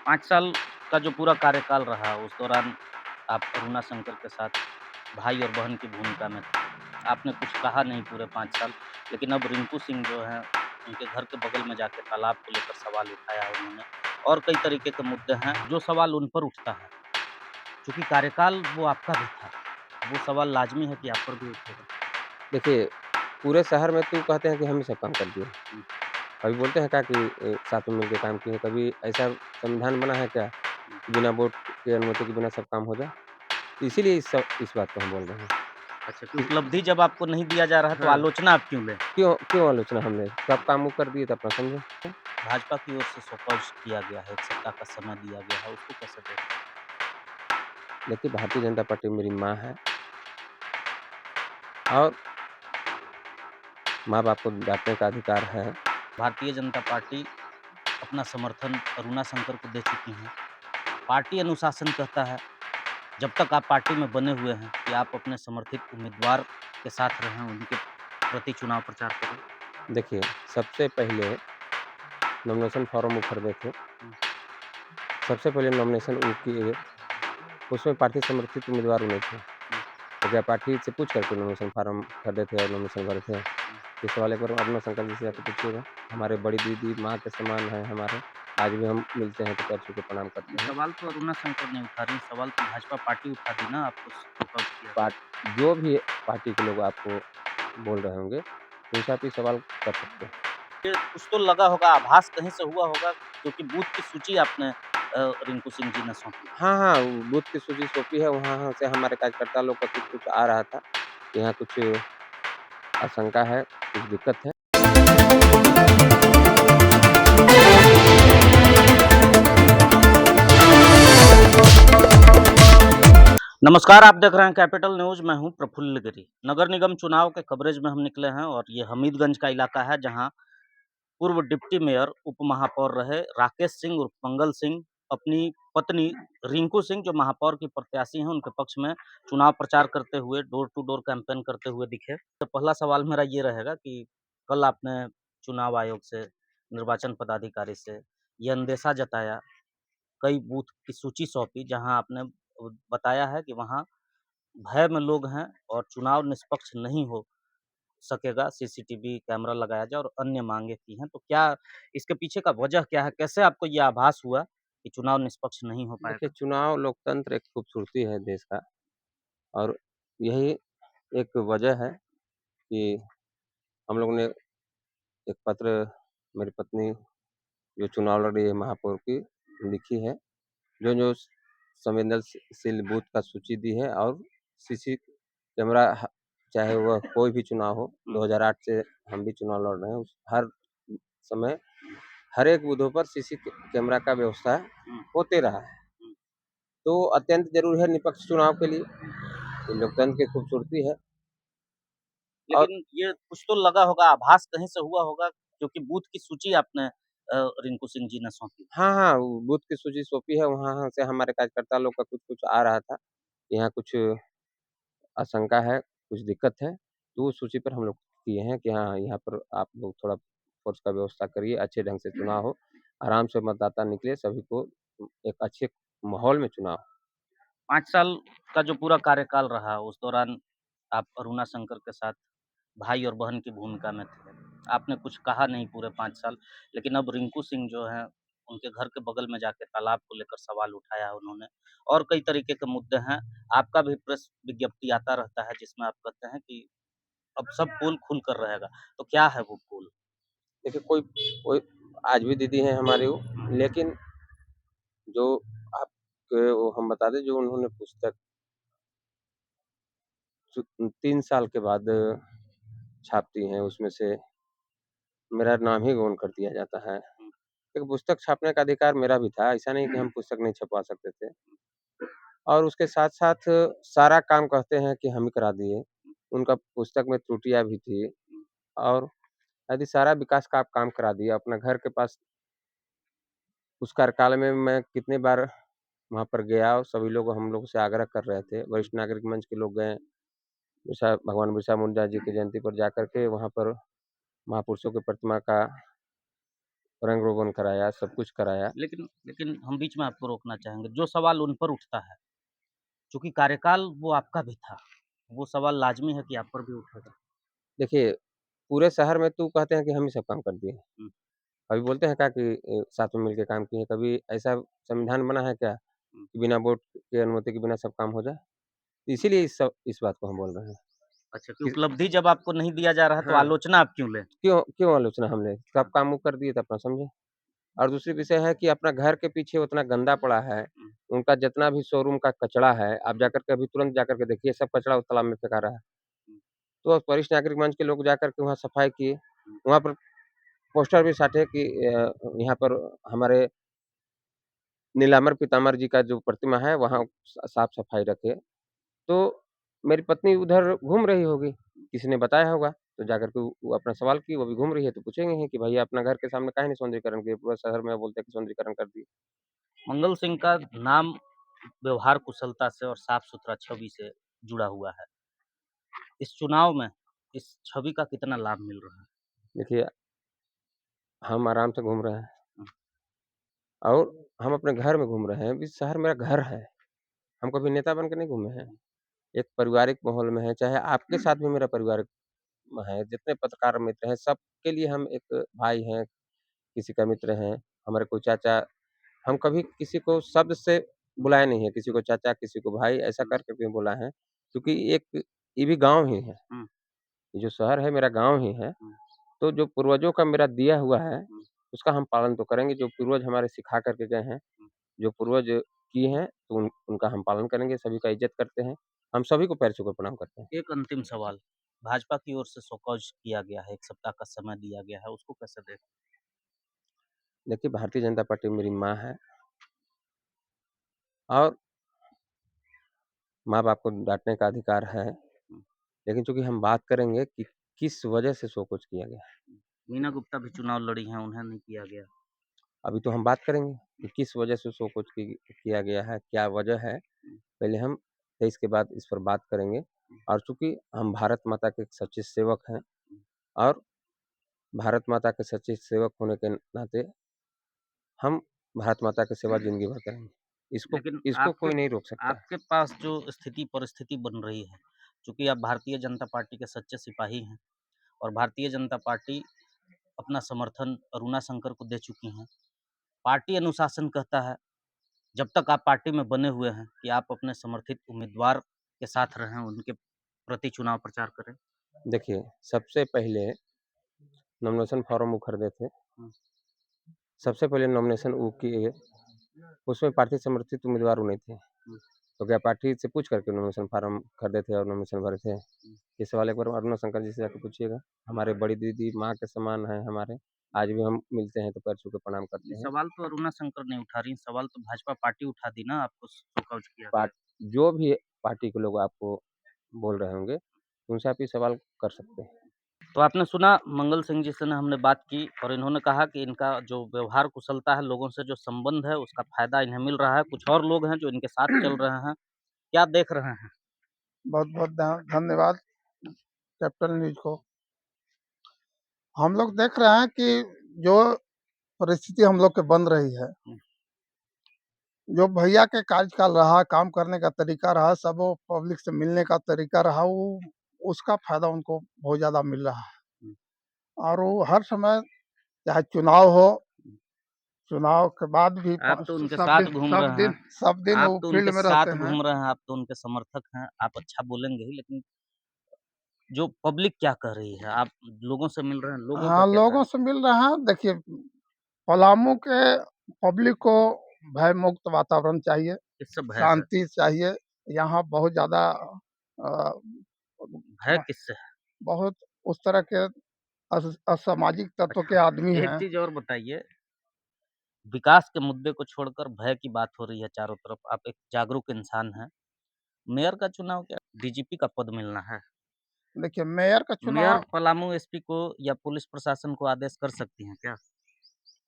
5 साल का जो पूरा कार्यकाल रहा, उस दौरान आप अरुणा शंकर के साथ भाई और बहन की भूमिका में थे। आपने कुछ कहा नहीं पूरे 5 साल, लेकिन अब रिंकू सिंह जो हैं, उनके घर के बगल में जाके तालाब को लेकर सवाल उठाया उन्होंने और कई तरीके के मुद्दे हैं, जो सवाल उन पर उठता है। चूँकि कार्यकाल वो आपका भी था, वो सवाल लाज़मी है कि आप पर भी उठेगा। देखिए, पूरे शहर में तो कहते हैं कि हम ही सब काम कर दिए। हुँ, कभी बोलते हैं क्या कि साथ में मिलके काम किए? कभी ऐसा संविधान बना है क्या कि बिना वोट के अनुमति के बिना सब काम हो जाए? तो इसीलिए इस बात को हम बोल रहे हैं। अच्छा कि इस उपलब्धि जब आपको नहीं दिया जा रहा है, तो हाँ, आलोचना आप क्यों लें? क्यों क्यों आलोचना हम लें? सब काम वो कर दिए तो अपना समझो। भाजपा की ओर से सपोज़ किया गया है, एक सप्ताह का समय दिया गया है, उसको कैसे देखते हैं? देखिए, भारतीय जनता पार्टी मेरी माँ है और माँ-बाप को डाँटने का अधिकार है। भारतीय जनता पार्टी अपना समर्थन अरुणा शंकर को दे चुकी हैं। पार्टी अनुशासन कहता है, जब तक आप पार्टी में बने हुए हैं कि आप अपने समर्थित उम्मीदवार के साथ रहें, उनके प्रति चुनाव प्रचार करें। देखिए, सबसे पहले नॉमिनेशन फॉर्म वो खरीदे थे। हुँ, सबसे पहले नॉमिनेशन वो किए, उसमें पार्टी समर्थित उम्मीदवार वो नहीं थे। हुँ, तो क्या पार्टी से पूछ कर के नॉमिनेशन फार्म खरीदे थे और नॉमिनेशन भरे थे? हुँ। ये सवाल एक बार अरुणा शंकर जी से जाके पूछिएगा। हमारे बड़ी दीदी, माँ के समान हैं हमारे। आज भी हम मिलते हैं तो पैर छू के प्रणाम ये करते हैं। सवाल तो अरुणा शंकर नहीं उठा रही, सवाल तो भाजपा पार्टी उठा दी ना, आपको सपोज़ किया पार्ट गया। जो भी पार्टी के लोग आपको बोल रहे होंगे, उनसे आप ये सवाल कर सकते हैं। ये कुछ तो लगा होगा, आभास कहीं से हुआ होगा क्योंकि बूथ की सूची आपने रिंकू सिंह जी ने सौंपी थी। हाँ, हाँ, वो बूथ की सूची सौंपी है, वहाँ से हमारे कार्यकर्ता लोग का कुछ-कुछ आ रहा था। यहाँ कुछ आशंका है, कुछ दिक्कत है। नमस्कार, आप देख रहे हैं कैपिटल न्यूज़, मैं हूं प्रफुल्ल गिरी। नगर निगम चुनाव के कवरेज में हम निकले हैं और ये हमीदगंज का इलाका है जहां पूर्व डिप्टी मेयर, उप महापौर रहे राकेश सिंह उर्फ मंगल सिंह अपनी पत्नी रिंकू सिंह जो महापौर की प्रत्याशी हैं, उनके पक्ष में चुनाव प्रचार करते हुए डोर टू डोर कैंपेन करते हुए दिखे। तो पहला सवाल मेरा ये रहेगा कि कल आपने चुनाव आयोग से, निर्वाचन पदाधिकारी से ये अंदेशा जताया, कई बूथ की सूची सौंपी जहां आपने बताया है कि वहां भय में लोग हैं और चुनाव निष्पक्ष नहीं हो सकेगा, सीसीटीवी कैमरा लगाया जाए और अन्य माँगे की हैं। तो क्या इसके पीछे का वजह क्या है? कैसे आपको ये आभास हुआ कि चुनाव निष्पक्ष नहीं हो देखिए, पाएगा? चुनाव लोकतंत्र एक खूबसूरती है देश का और यही एक वजह है कि हम लोग ने एक पत्र मेरी पत्नी जो चुनाव लड़ रही है महापौर की, लिखी है। जो-जो संवेदनशील बूथ का सूची दी है और सीसी कैमरा चाहे वह कोई भी चुनाव हो, हुँ, 2008 से हम भी चुनाव लड़ रहे हैं। उस हर समय हर एक बूथों पर सीसी कैमरा का व्यवस्था हुँ, होते रहा है। हुँ। तो अत्यंत ज़रूरी है निष्पक्ष चुनाव के लिए, ये लोकतंत्र की खूबसूरती है और लेकिन ये कुछ तो लगा होगा, आभास कहीं से हुआ होगा क्योंकि बूथ की सूची आपने रिंकू सिंह जी ने सौंपी। हाँ, हाँ, वो बूथ की सूची सौंपी है, वहाँ से हमारे कार्यकर्ता लोग का कुछ-कुछ आ रहा था। यहाँ कुछ आशंका है, कुछ दिक्कत है, तो उस सूची पर हम लोग किए हैं कि हाँ, यहाँ पर आप लोग थोड़ा फ़ोर्स का व्यवस्था करिए, अच्छे ढंग से चुनाव हो, आराम से मतदाता निकले, सभी को एक अच्छे माहौल में चुनाव हो। 5 साल का जो पूरा कार्यकाल रहा, उस दौरान आप अरुणा शंकर के साथ भाई और बहन की भूमिका में थे। आपने कुछ कहा नहीं पूरे 5 साल, लेकिन अब रिंकू सिंह जो हैं, उनके घर के बगल में जाके तालाब को लेकर सवाल उठाया उन्होंने और कई तरीके के मुद्दे हैं। आपका भी प्रेस विज्ञप्ति आता रहता है जिसमें आप कहते हैं कि अब सब पोल खुल कर रहेगा, तो क्या है वो पोल? देखिए, कोई कोई आज भी दीदी हैं हमारी वो, हुँ, लेकिन जो आपके वो हम बता दें, जो उन्होंने पुस्तक 3 साल के बाद छापती हैं, उसमें से मेरा नाम ही गौण कर दिया जाता है। हुँ, एक पुस्तक छापने का अधिकार मेरा भी था, ऐसा नहीं कि हम पुस्तक नहीं छपवा सकते थे और उसके साथ-साथ सारा काम कहते हैं कि हम ही करा दिए। उनका पुस्तक में त्रुटियाँ भी थी हुँ, और यदि सारा विकास का आप काम करा दिए, अपना घर के पास उस कार्यकाल में मैं कितनी बार वहाँ पर गया और सभी लोग हम लोग से आग्रह कर रहे थे। वरिष्ठ नागरिक मंच के लोग गए, भगवान बिरसा मुंडा जी की जयंती पर जाकर के वहाँ पर महापुरुषों की प्रतिमा का रंग-रोगन कराया, सब कुछ कराया। लेकिन लेकिन हम बीच में आपको रोकना चाहेंगे। जो सवाल उन पर उठता है, चूँकि कार्यकाल वो आपका भी था, वो सवाल लाज़मी है कि आप पर भी उठेगा। देखिए, पूरे शहर में तो कहते हैं कि हम ही सब काम कर दिए। हुँ, कभी बोलते हैं क्या कि साथ में मिलके काम किए, कभी ऐसा संविधान बना है क्या हुँ। कि बिना वोट के अनुमति के बिना सब काम हो जाए? इसीलिए इस बात को हम बोल रहे हैं अच्छा, कि कि उपलब्धि जब आपको नहीं दिया जा रहा है, तो हाँ, आलोचना आप क्यों लें? क्यों क्यों आलोचना हम लें? सब हाँ, काम वो कर दिए तो अपना समझे। और दूसरी विषय है कि अपना घर के पीछे उतना गंदा पड़ा है, हुँ, उनका जितना भी शोरूम का कचरा है, आप जाकर के अभी तुरंत जाकर के देखिए सब कचरा उस तालाब में फेंका रहा है। हुँ, तो वरिष्ठ नागरिक मंच के लोग जाकर के वहाँ सफाई किए, हुँ। वहाँ पर पोस्टर भी साटे कि यहाँ पर हमारे नीलाम्बर पीताम्बर जी का जो प्रतिमा है वहाँ साफ-सफाई रखें। तो मेरी पत्नी उधर घूम रही होगी, किसी ने बताया होगा, तो जाकर के वो अपना सवाल की, वो भी घूम रही है, तो पूछेंगे ही कि भैया अपना घर के सामने काहे नहीं सौंदर्यीकरण किए? पूरा शहर में बोलते हैं कि सौंदर्यीकरण कर दिए। मंगल सिंह का नाम व्यवहार कुशलता से और साफ-सुथरा छवि से जुड़ा हुआ है। इस चुनाव में इस छवि का कितना लाभ मिल रहा है? देखिए, हम आराम से घूम रहे हैं हुँ, और हम अपने घर में घूम रहे हैं, अभी शहर मेरा घर है, हम कभी नेता बन के नहीं घूमे हैं। हुँ, एक पारिवारिक माहौल में है, चाहे आपके साथ भी मेरा पारिवारिक में है, जितने पत्रकार मित्र हैं, सबके लिए हम एक भाई हैं, किसी का मित्र हैं, हमारे कोई चाचा हम कभी किसी को शब्द से बुलाए नहीं है, किसी को चाचा, किसी को भाई ऐसा हुँ, कर कर के बुलाए हैं, क्योंकि एक ये भी गाँव ही है, हुँ, ये जो शहर है मेरा गाँव ही है, हुँ, तो जो पूर्वजों का मेरा दिया हुआ है, हुँ, उसका हम पालन तो करेंगे, जो पूर्वज हमारे सिखा कर के गए हैं, हुँ। जो पूर्वज किए हैं, तो उनका हम पालन करेंगे, सभी का इज़्ज़त करते हैं, हम सभी को पैर छू के प्रणाम करते हैं। एक अंतिम सवाल, भाजपा की ओर से शोकॉज किया गया है, 1 सप्ताह का समय दिया गया है, उसको कैसे देखें? देखिए, भारतीय जनता पार्टी मेरी माँ है और माँ-बाप को डाँटने का अधिकार है, हुँ, लेकिन चूँकि हम बात करेंगे कि किस वजह से शो कुछ किया गया। हुँ। मीना गुप्ता भी चुनाव लड़ी हैं, उन्हें नहीं किया गया। अभी तो हम बात करेंगे कि हुँ, किस वजह से शो कुछ किया गया है, क्या वजह है? हुँ, पहले हम 23 के बाद इस पर बात करेंगे हुँ, और चूँकि हम भारत माता के सच्चे सेवक हैं हुँ। और भारत माता के सच्चे सेवक होने के नाते हम भारत माता की सेवा ज़िंदगी भर करेंगे। इसको लेकिन इसको आपके कोई नहीं रोक सकता है। आपके पास जो स्थिति परिस्थिति बन रही है, चूँकि आप भारतीय जनता पार्टी के सच्चे सिपाही हैं और भारतीय जनता पार्टी अपना समर्थन अरुणा शंकर को दे चुकी हैं। पार्टी अनुशासन कहता है, जब तक आप पार्टी में बने हुए हैं कि आप अपने समर्थित उम्मीदवार के साथ रहें, उनके प्रति चुनाव प्रचार करें। देखिए, सबसे पहले नॉमिनेशन फॉर्म वो खरीदे थे। हुँ, सबसे पहले नॉमिनेशन वो किए, उसमें पार्टी समर्थित उम्मीदवार वो नहीं थे। हुँ, तो क्या पार्टी से पूछ कर के नॉमिनेशन फॉर्म खरीदे थे और नॉमिनेशन भरे थे? हुँ। ये सवाल एक बार अरुणा शंकर जी से जाके पूछिएगा। हमारे बड़ी दीदी माँ के समान हैं हमारे। आज भी हम मिलते हैं तो पैर छू के प्रणाम ये करते हैं। सवाल तो अरुणा शंकर नहीं उठा रही, सवाल तो भाजपा पार्टी उठा दी ना, आपको शोकॉज किया गया। पार्ट जो भी पार्टी के लोग आपको बोल रहे होंगे, उनसे आप ये सवाल कर सकते हैं। तो आपने सुना मंगल सिंह जी से न हमने बात की और इन्होंने कहा कि इनका जो व्यवहार कुशलता है, लोगों से जो संबंध है, उसका फ़ायदा इन्हें मिल रहा है। कुछ और लोग हैं जो इनके साथ चल रहे हैं। क्या देख रहे हैं? बहुत-बहुत धन्यवाद कैपिटल न्यूज़ को। हम लोग देख रहे हैं कि जो परिस्थिति हम लोग के बन रही है, हुँ, जो भैया के कार्यकाल रहा, काम करने का तरीका रहा, सब वो पब्लिक से मिलने का तरीका रहा, वो उसका फ़ायदा उनको बहुत ज़्यादा मिल रहा है। हुँ, और वो हर समय चाहे चुनाव हो, हुँ। चुनाव के बाद भी आप तो उनके साथ घूम रहे हैं। सब दिन आप वो तो फील्ड उनके में रहते साथ हैं। घूम रहे हैं, आप तो उनके समर्थक हैं। आप अच्छा बोलेंगे ही, लेकिन जो पब्लिक क्या कह रही है? आप लोगों से मिल रहे हैं, लोगों का हाँ, क्या लोगों कहना से मिल रहे हैं। देखिए, पलामू के पब्लिक को भय मुक्त वातावरण चाहिए। है? किससे भय है? शांति चाहिए। यहाँ बहुत ज़्यादा भय म किससे है? बहुत उस तरह के असामाजिक तत्व के अच्छा, आदमी एक हैं। चीज़ और बताइए, विकास के मुद्दे को छोड़कर भय की बात हो रही है चारों तरफ। आप एक जागरूक इंसान हैं। मेयर का चुनाव क्या डीजीपी का पद मिलना है? देखिए, मेयर का मेयर चुनाव पलामू एसपी को या पुलिस प्रशासन को आदेश कर सकती हैं क्या?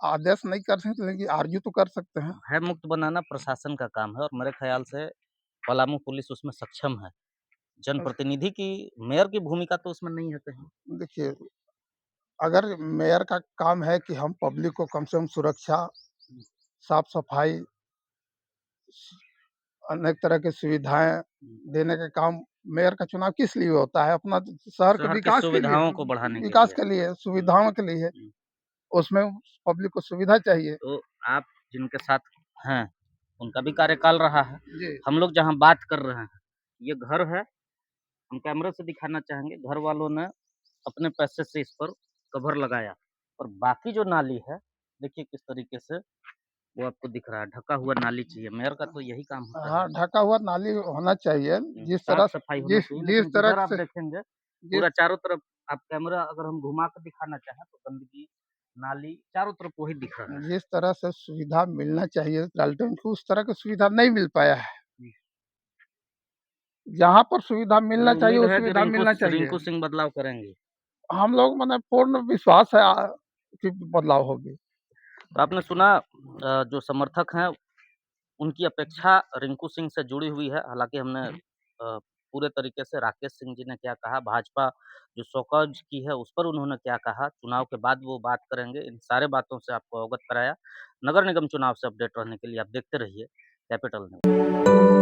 आदेश नहीं कर सकते, लेकिन आर्ग्यू तो कर सकते हैं। भय मुक्त बनाना प्रशासन का काम है और मेरे ख्याल से पलामू पुलिस उसमें सक्षम है। अ, जनप्रतिनिधि की मेयर की भूमिका तो उसमें नहीं है कहीं। देखिए, अगर मेयर का काम है कि हम पब्लिक को कम से कम सुरक्षा, साफ-सफाई, अनेक तरह की सुविधाएँ देने का काम मेयर का चुनाव किस लिए होता है? अपना शहर के शहर की विकास के लिए, सुविधाओं को बढ़ाने के विकास लिए। के लिए, सुविधाओं के लिए। हुँ। उसमें पब्लिक को सुविधा चाहिए। तो आप जिनके साथ हैं, उनका भी कार्यकाल रहा है। जी। हम लोग जहाँ बात कर रहे हैं, ये घर है, हम कैमरे से दिखाना चाहेंगे, घर वालों ने अपने पैसे से इस पर कवर लगाया और बाकी जो नाली है, देखिए किस तरीके से वो आपको दिख रहा है, ढका हुआ नाली चाहिए। मेयर का तो यही काम होता हाँ, है। ढका हुआ नाली होना चाहिए। जिस तरह साफ-सफाई होना जिस चाहिए, जिस लेकिन तरह जिधर आप से देखेंगे, जिस पूरा चारों तरफ आप कैमरा अगर हम घुमा के दिखाना चाहें, तो गंदगी, नाली चारों तरफ वही दिख रहा है। जिस तरह से सुविधा मिलना चाहिए डाल्टन को, उस तरह की सुविधा नहीं मिल पाया है। जी। जहाँ पर सुविधा हमें मिलना चाहिए, उम्मीद वो है कि सुविधा मिलना चाहिए। रिंकू सिंह बदलाव करेंगे। हम लोग माने पूर्ण विश्वास है कि बदलाव होगी। तो आपने सुना जो समर्थक हैं, उनकी अपेक्षा रिंकू सिंह से जुड़ी हुई है। हालाँकि हमने पूरे तरीके से राकेश सिंह जी ने क्या कहा, भाजपा जो शोकॉज की है, उस पर उन्होंने क्या कहा, चुनाव के बाद वो बात करेंगे। इन सारे बातों से आपको अवगत कराया। नगर निगम चुनाव से अपडेट रहने के लिए आप देखते रहिए कैपिटल न्यूज़।